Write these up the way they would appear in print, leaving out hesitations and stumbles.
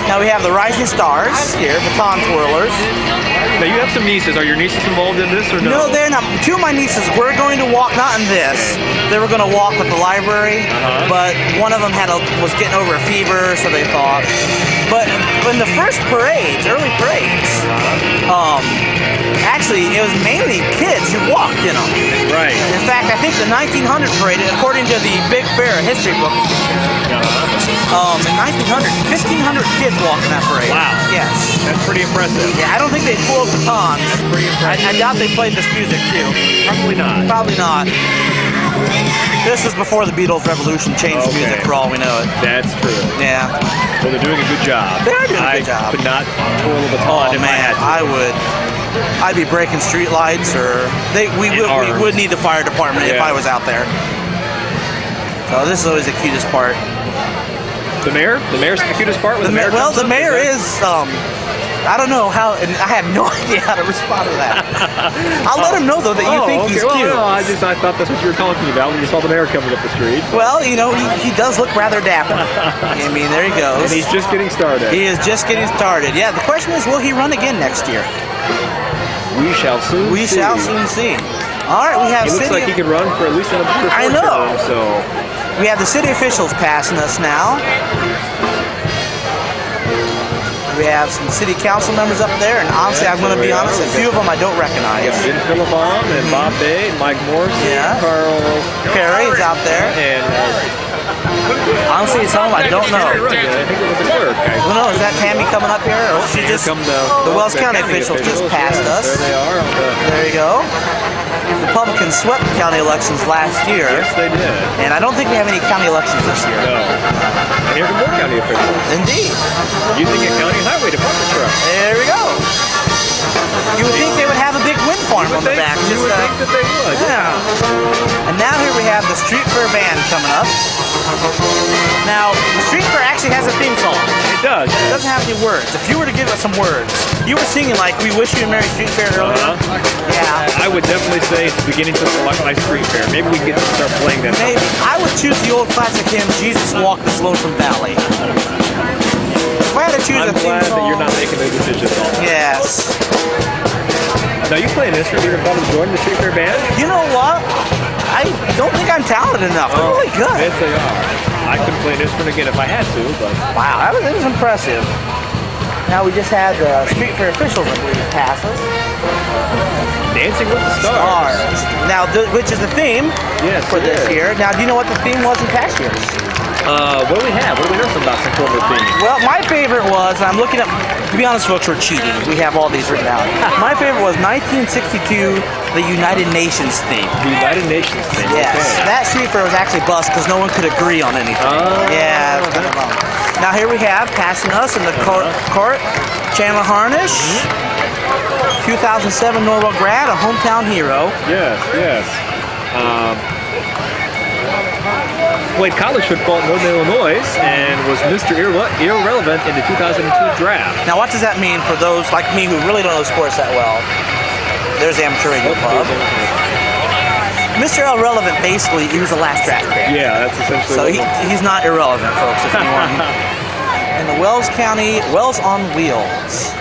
Now we have the Rising Stars here, baton twirlers. Now you have some nieces. Are your nieces involved in this or no? No, they're not. Two of my nieces were going to walk, not in this. They were going to walk with the library, but one of them was getting over a fever, so they thought. But in the first parades, early parades, actually it was mainly kids who walked in them. Right. In fact, I think the 1900 parade, according to the Big Bear history book, in 1900, 1,500 kids walked in that parade. Wow. Yes. That's pretty impressive. Yeah, I don't think they pulled batons. That's pretty impressive. I doubt they played this music too. Probably not. Probably not. This was before the Beatles' revolution changed the music for all we know it. That's true. Yeah. Well, they're doing a good job. They are doing a good job. I could not twirl a baton if I had to. I would. I'd be breaking street lights, or we would need the fire department if I was out there. So this is always the cutest part. The mayor? The mayor's the cutest part? When the mayor well, the mayor is. I don't know how, and I have no idea how to respond to that. I'll let him know though that you think he's cute. No, I thought that's what you were talking about when you saw the mayor coming up the street. Well, you know, he does look rather dapper. I mean, there he goes. And he's just getting started. He is just getting started. Yeah, the question is, will he run again next year? We shall soon see. We shall soon see. All right, we have. He looks like he could run for at least another 4 I know. term, so we have the city officials passing us now. We have some city council members up there, and honestly, I'm going to be honest, a few of them I don't recognize. Yeah, Ben Philippon and Bob Bay, and Mike Morrissey, Carl Perry is out there. And honestly, some of them I don't know. I think it was the clerk. Well, no, is that Tammy coming up here? Or she just the Wells County officials just passed us. There they are. There you go. Republicans swept the county elections last year. Yes, they did. And I don't think we have any county elections this year. No. And here are more county officials. Indeed. Using a county highway department truck. There we go. You would think they would have a big wind farm on the back. You would think that they would. Yeah. And now here we have the Street Fair Band coming up. Now, the Street Fair actually has a theme song. It does. It doesn't have any words. If you were to give it some words, you were singing like "We Wish You a Merry Street Fair" earlier. Yeah. I would definitely say it's the beginning to the Lucky Street Fair. Maybe we can start playing that. Maybe. I would choose the old classic hymn, "Jesus Walked This Lonesome Valley." If I had to choose a theme glad song, that you're not making those decisions all the time. Yes. Now you play an instrument. You're involved in joining the Street Fair Band? You know what? I don't think I'm talented enough. They're really good. Yes, they are. I couldn't play an instrument again if I had to, but wow, it was impressive. Now we just had the Street Fair officials, I believe, pass us. Dancing with the Stars. Now, which is the theme for this year. Now, do you know what the theme was in past years? What do we have? What do we know about October theme? Well, my favorite was, I'm looking up, to be honest folks, we're cheating. We have all these written down. My favorite was 1962, the United Nations theme. The United Nations theme. Yes. Okay. That Street Fair was actually bust because no one could agree on anything. Yeah. Now here we have, passing us in the court, Chandler Harnish. 2007 Norwell grad, a hometown hero. Yes, yes. Played college football at Northern Illinois and was Mr. Irrelevant in the 2002 draft. Now, what does that mean for those like me who really don't know sports that well? There's the amateur radio club. Mr. Irrelevant, basically, he was the last draft pick. Yeah, that's essentially. So he's not irrelevant, folks. If anyone. In the Wells County, Wells on Wheels,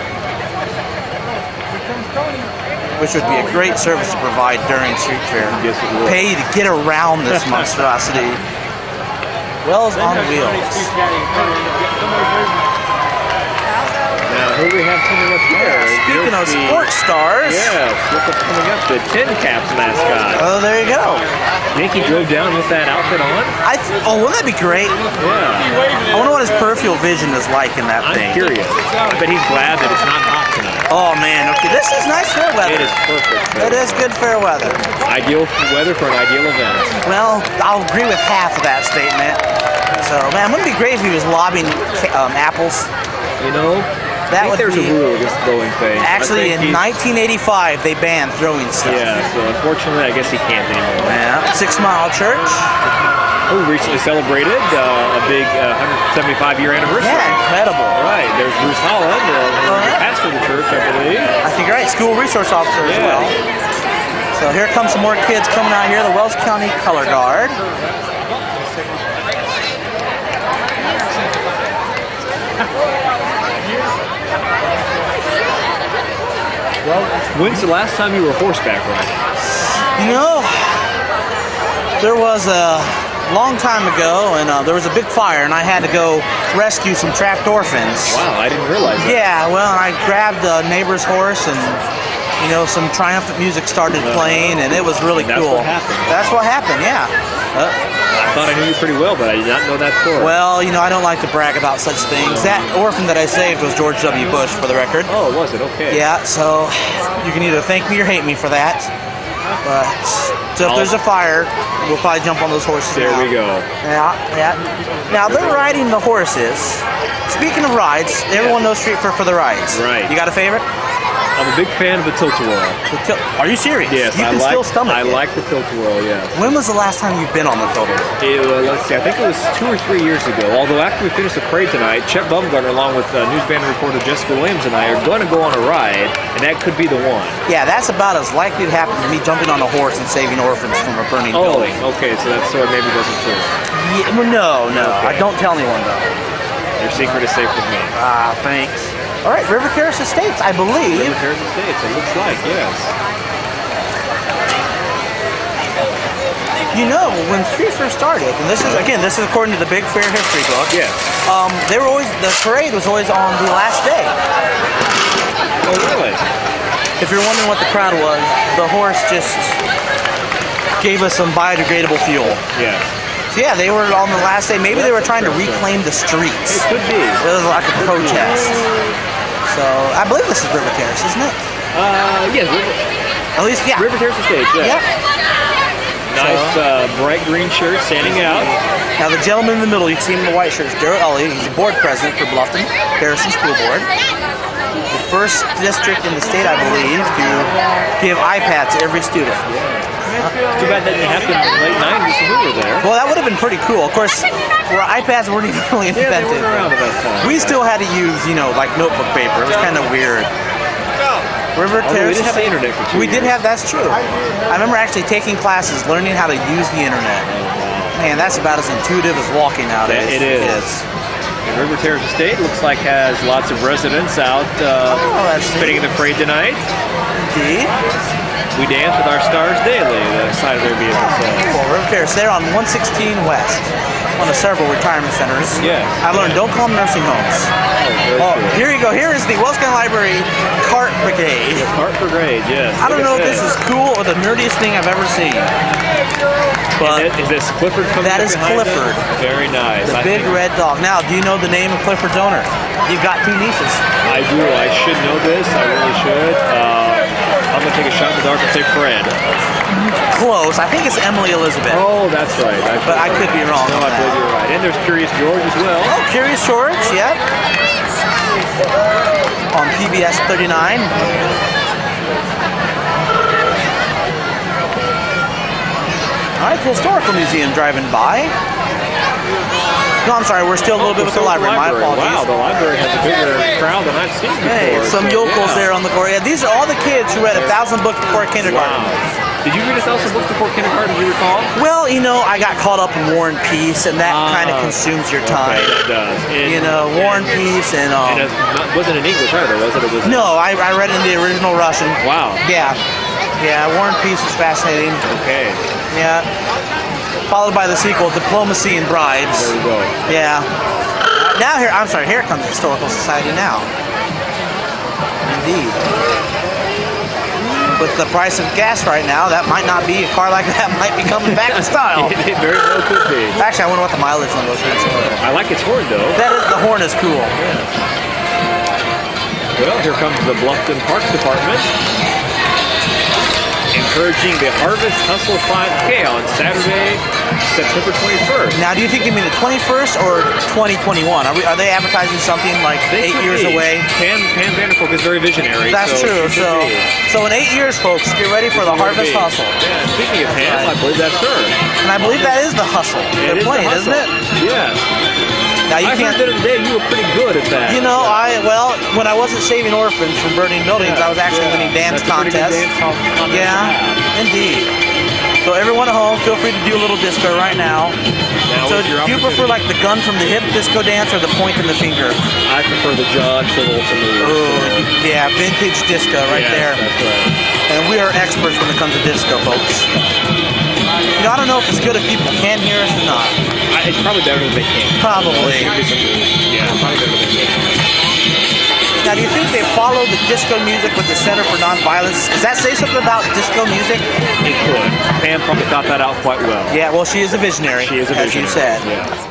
which would be a great service to provide during Street Fair. Yes, it would. Pay to get around this monstrosity. Wells on Wheels. Now, who do we have coming up here? Speaking of sports stars. Yes, look what's coming up. The Tin Caps mascot. Oh, there you go. Think he drove down with that outfit on? Wouldn't that be great? Yeah. I wonder what his peripheral vision is like in that thing. I'm curious. I bet he's glad that it's not hot tonight. Oh, man. Okay, this is nice fair weather. It is perfect. It is good fair weather. Ideal weather for an ideal event. Well, I'll agree with half of that statement. So, man, wouldn't it be great if he was lobbing apples? You know, that I think there's a rule against throwing things. Actually, in 1985, they banned throwing stuff. Yeah, so unfortunately, I guess he can't anymore. Yeah, 6 Mile Church. Who recently celebrated a big 175-year anniversary. Yeah, incredible. Right, there's Bruce Holland, pastor of the church, I believe. I think you're right, school resource officer as well. So here come some more kids coming out here, the Wells County Color Guard. Well, when's the last time you were horseback riding? You know, there was a long time ago, and there was a big fire, and I had to go rescue some trapped orphans. Wow, I didn't realize that. Yeah, well, I grabbed a neighbor's horse, and you know, some triumphant music started playing, and it was really That's cool. what happened. That's what happened. Yeah. I thought I knew you pretty well, but I did not know that story. Well, you know, I don't like to brag about such things. That orphan that I saved was George W. Bush, for the record. Oh, was it? Okay. Yeah, so you can either thank me or hate me for that. But so if there's a fire, we'll probably jump on those horses. There now. we go. Yeah, yeah. Now they're riding the horses. Speaking of rides, everyone knows Street for the rides. Right. You got a favorite? I'm a big fan of the tilt-a-whirl. Are you serious? Yes, You can still stomach I it. like the tilt-a-whirl, yes. When was the last time you've been on the tilt-a-whirl? Let's see, I think it was 2 or 3 years ago. Although after we finish the parade tonight, Chet Bumgarner, along with news band reporter Jessica Williams and I, are going to go on a ride, and that could be the one. Yeah, that's about as likely to happen to me jumping on a horse and saving orphans from a burning building. Okay, so that story maybe wasn't true. Yeah, well, no. Okay. Don't tell anyone though. Your secret is safe with me. Thanks. All right, River Terrace Estates, I believe. River Terrace Estates, it looks like, yes. You know, when Street first started, and this is according to the Big Fair history book. Yes. The parade was always on the last day. Oh, really? If you're wondering what the crowd was, the horse just gave us some biodegradable fuel. Yes. So yeah, they were on the last day. Maybe they were trying to reclaim the streets. It could be. It was like a protest. So I believe this is River Terrace, isn't it? Yes. At least, yeah. River Terrace Estates, yeah. Yep. Nice bright green shirt standing out. Now the gentleman in the middle, you can see him in the white shirt, is Darrell Elliott. He's the board president for Bluffton Harrison School Board. The first district in the state, I believe, to give iPads to every student. Too bad that didn't happen in the late 90s when we were there. Well, that would have been pretty cool. Of course, where iPads weren't even really Yeah, they invented. weren't around at that time. We still had to use, like notebook paper. It was kind of weird. River Although we Terrace. didn't have the internet for 2 We did years. have, that's true. I remember actually taking classes, learning how to use the internet. Man, that's about as intuitive as walking nowadays. It is. And River Terrace Estate looks like has lots of residents out participating in the parade tonight. Indeed. We dance with our stars daily, the side of their vehicle says. Well, River Terrace, they're on 116 West, one of several retirement centers. Yes. I learned don't call them nursing homes. Oh, Here you go. Here is the Wells County Library Cart Brigade. the Cart Brigade, yes. I don't know if this is cool or the nerdiest thing I've ever seen. But Is this Clifford coming that up is behind Clifford. us? Very nice. the I big think- red dog. Now, do you know the name of Clifford's owner? You've got 2 nieces. I do. I should know this. I really should. I'm going to take a shot in the dark and say Fred. Close. I think it's Emily Elizabeth. Oh, that's right. But I could be wrong No, on I believe that. you're right. And there's Curious George as well. Oh, Curious George, yep. On PBS 39. All right, the Historical Museum driving by. No, I'm sorry, we're still a little bit with the library. My apologies. Wow, the library has a bigger crowd than I've seen before. Hey, some So, yokels yeah. there on the floor. Yeah, these are all the kids who read 1,000 books before kindergarten. Wow. Did you read 1,000 books before kindergarten, do you recall? Well, I got caught up in War and Peace, and that kind of consumes your time. Okay, that does. War and Peace, and wasn't in English either, was it? It was no, I read it in the original Russian. Wow. Yeah, War and Peace was fascinating. Okay. Yeah, followed by the sequel, Diplomacy and Bribes. There we go. Yeah. Now here comes Historical Society now. Indeed. With the price of gas right now, that might not be a car like that might be coming back in style. It very well could be. Actually, I wonder what the mileage on those things are. I like its horn though. The horn is cool. Well, here comes the Bluffton Parks Department, encouraging the Harvest Hustle 5K on Saturday, September 21st. Now, do you think you mean the 21st or 2021? Are they advertising something like They 8 could years be. away? Pam Vanderkolk is very visionary. That's so true. she could be. So in 8 years, folks, get ready for the Harvest Hustle. Yeah, speaking of Pam, I believe that's her. And I believe that is the hustle. It They're is playing, the isn't it? hustle. Yes. Now you I can't. heard that today you were pretty good at that. When I wasn't saving orphans from burning buildings, I was actually winning dance That's a pretty good contests. dance contest to Yeah, have. indeed. So everyone at home, feel free to do a little disco right now. So is your do you prefer like the gun from the hip disco dance or the point in the finger? I prefer the John Travolta move. Oh, yeah, vintage disco right there. That's right. And we are experts when it comes to disco, folks. You know, I don't know if it's good if people can hear us or not. It's probably better than they can. Probably. Yeah, probably better than they can. Now, do you think they follow the disco music with the Center for Nonviolence? Does that say something about disco music? It could. Pam probably thought that out quite well. Yeah, well, she is a visionary, She is a visionary. as you said. Yeah.